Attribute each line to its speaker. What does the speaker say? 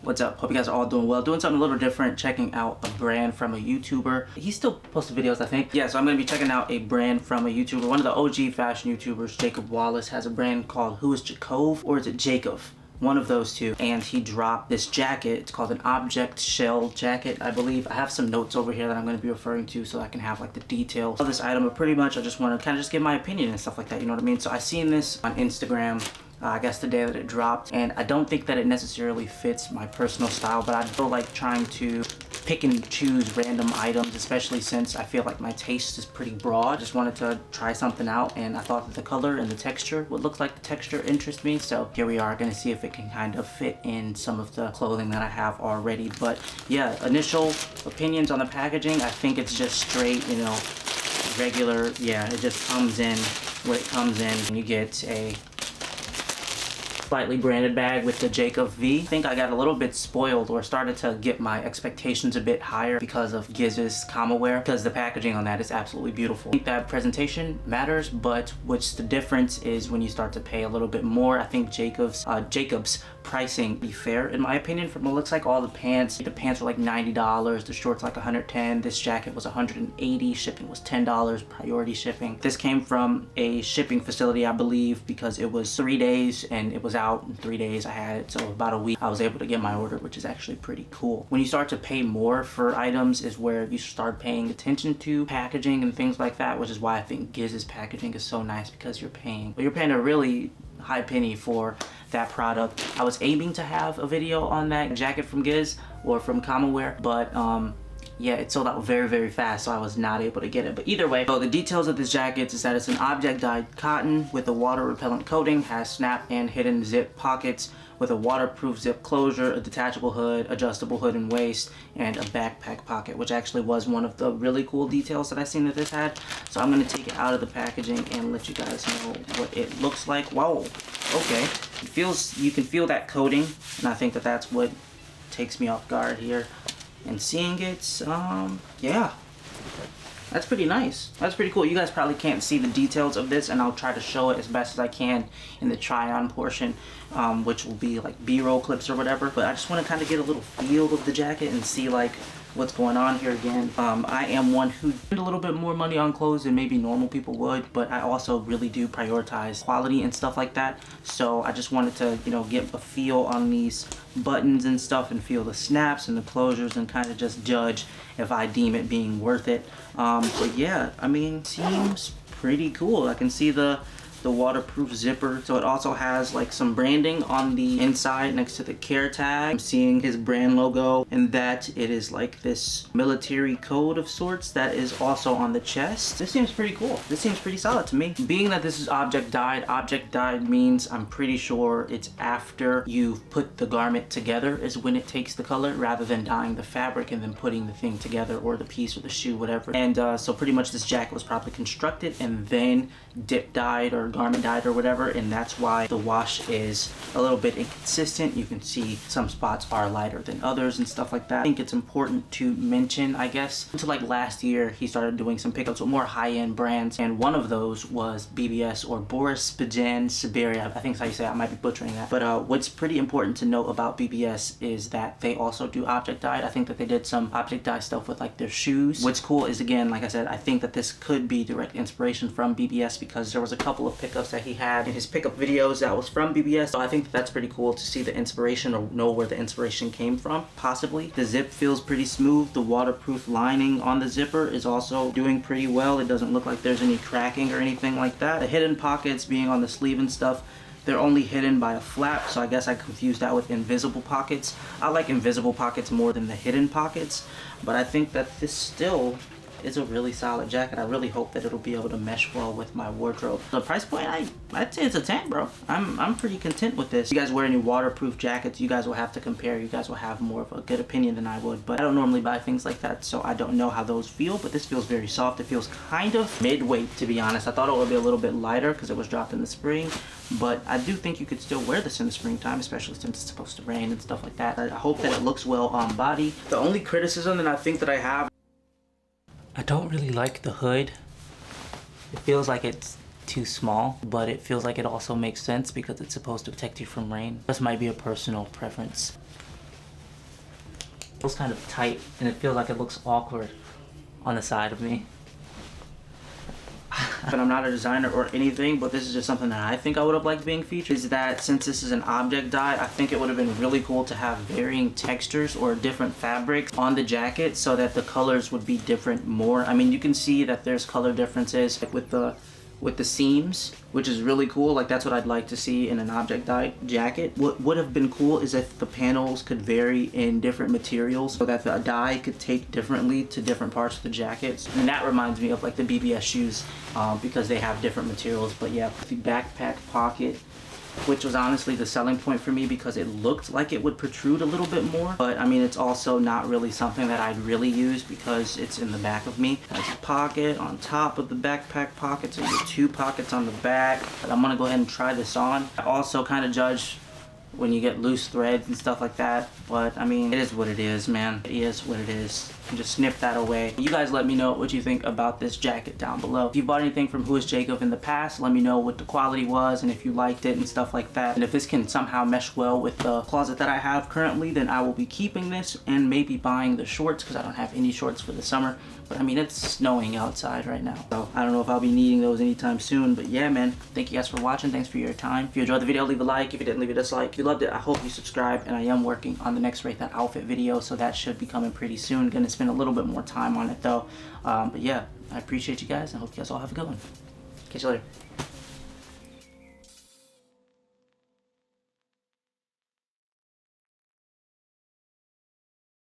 Speaker 1: What's up? Hope you guys are all doing well. Doing something a little different, checking out a brand from a YouTuber. He still posts videos, I think. Yeah, so I'm going to be checking out a brand from a YouTuber. One of the OG fashion YouTubers, Jacob Wallace, has a brand called WhoisJacov, or is it Jacov? One of those two. And he dropped this jacket. It's called an object shell jacket, I believe. I have some notes over here that I'm going to be referring to so I can have like the details of this item. But pretty much I just want to kind of just give my opinion and stuff like that, you know what I mean? So I seen this on Instagram. I guess the day that it dropped, and I don't think that it necessarily fits my personal style, but I feel like trying to pick and choose random items, especially since I feel like my taste is pretty broad. Just wanted to try something out, and I thought that the color and the texture would look like the texture interest me, so here we are, gonna see if it can kind of fit in some of the clothing that I have already. But yeah, initial opinions on the packaging, I think it's just straight, you know, regular. Yeah, it just comes in what it comes in, and you get a slightly branded bag with the Jacob V. I think I got a little bit spoiled, or started to get my expectations a bit higher because of Giz's comma wear, because the packaging on that is absolutely beautiful. I think that presentation matters, but what's the difference is when you start to pay a little bit more. I think Jacob's pricing be fair in my opinion. From what it looks like, all the pants were like $90, the shorts like $110, this jacket was $180, shipping was $10, priority shipping. This came from a shipping facility, I believe, because it was 3 days and it was out in 3 days. I had it, so about a week I was able to get my order, which is actually pretty cool. When you start to pay more for items is where you start paying attention to packaging and things like that, which is why I think Giz's packaging is so nice, because you're paying a really high penny for that product. I was aiming to have a video on that jacket from Giz or from Commonwear, but yeah, it sold out very, very fast, so I was not able to get it. But either way, so the details of this jacket is that it's an object dyed cotton with a water repellent coating, has snap and hidden zip pockets with a waterproof zip closure, a detachable hood, adjustable hood and waist, and a backpack pocket, which actually was one of the really cool details that I seen that this had. So I'm gonna take it out of the packaging and let you guys know what it looks like. Whoa, okay. It feels, you can feel that coating, and I think that that's what takes me off guard here. And seeing it, yeah, that's pretty nice. That's pretty cool. You guys probably can't see the details of this, and I'll try to show it as best as I can in the try-on portion, which will be like B-roll clips or whatever. But I just want to kind of get a little feel of the jacket and see like what's going on here again. I am one who spend a little bit more money on clothes than maybe normal people would, but I also really do prioritize quality and stuff like that. So I just wanted to, you know, get a feel on these buttons and stuff, and feel the snaps and the closures, and kind of just judge if I deem it being worth it. But yeah, I mean, seems pretty cool. I can see the waterproof zipper. So it also has like some branding on the inside next to the care tag. I'm seeing his brand logo, and that it is like this military code of sorts that is also on the chest. This seems pretty cool. This seems pretty solid to me. Being that this is object dyed means I'm pretty sure it's after you've put the garment together is when it takes the color, rather than dyeing the fabric and then putting the thing together, or the piece or the shoe, whatever. And so pretty much this jacket was probably constructed and then dip dyed or garment dyed or whatever, and that's why the wash is a little bit inconsistent. You can see some spots are lighter than others and stuff like that. I think it's important to mention, I guess, until like last year he started doing some pickups with more high-end brands, and one of those was BBS, or Boris Bajan Siberia. I think that's how you say it. I might be butchering that. But what's pretty important to note about BBS is that they also do object dyed. I think that they did some object dye stuff with like their shoes. What's cool is, again, like I said, I think that this could be direct inspiration from BBS, because there was a couple of pickups that he had in his pickup videos that was from BBS. So I think that's pretty cool to see the inspiration, or know where the inspiration came from, possibly. The zip feels pretty smooth. The waterproof lining on the zipper is also doing pretty well. It doesn't look like there's any cracking or anything like that. The hidden pockets being on the sleeve and stuff, they're only hidden by a flap, so I guess I confused that with invisible pockets. I like invisible pockets more than the hidden pockets, but I think that this still is a really solid jacket. I really hope that it'll be able to mesh well with my wardrobe. The price point, I'd say it's a 10, bro. I'm pretty content with this. If you guys wear any waterproof jackets, you guys will have to compare. You guys will have more of a good opinion than I would, but I don't normally buy things like that, so I don't know how those feel, but this feels very soft. It feels kind of mid-weight, to be honest. I thought it would be a little bit lighter because it was dropped in the spring, but I do think you could still wear this in the springtime, especially since it's supposed to rain and stuff like that. I hope that it looks well on body. The only criticism that I think that I have, I don't really like the hood. It feels like it's too small, but it feels like it also makes sense because it's supposed to protect you from rain. This might be a personal preference. feels kind of tight and it feels like it looks awkward on the side of me. But I'm not a designer or anything, but this is just something that I think I would have liked being featured, is that since this is an object die, I think it would have been really cool to have varying textures or different fabrics on the jacket so that the colors would be different more. I mean, you can see that there's color differences like with the seams, which is really cool. Like that's what I'd like to see in an object die jacket. What would have been cool is if the panels could vary in different materials so that the die could take differently to different parts of the jackets. And that reminds me of like the BBS shoes because they have different materials. But yeah, the backpack pocket, which was honestly the selling point for me because it looked like it would protrude a little bit more. But I mean, it's also not really something that I'd really use because it's in the back of me. There's a pocket on top of the backpack pocket, so you get 2 pockets on the back. But I'm gonna go ahead and try this on. I also kind of judge when you get loose threads and stuff like that, but I mean, it is what it is, man. It is what it is. And just snip that away. You guys let me know what you think about this jacket down below. If you bought anything from WhoisJacov in the past, let me know what the quality was and if you liked it and stuff like that. And if this can somehow mesh well with the closet that I have currently, then I will be keeping this and maybe buying the shorts because I don't have any shorts for the summer. But I mean, it's snowing outside right now, so I don't know if I'll be needing those anytime soon. But yeah, man, thank you guys for watching. Thanks for your time. If you enjoyed the video, leave a like. If you didn't, leave a dislike. If you loved it, I hope you subscribe. And I am working on the next Rate That Outfit video, so that should be coming pretty soon. Gonna spend a little bit more time on it though. But yeah, I appreciate you guys. I hope you guys all have a good one. Catch you later.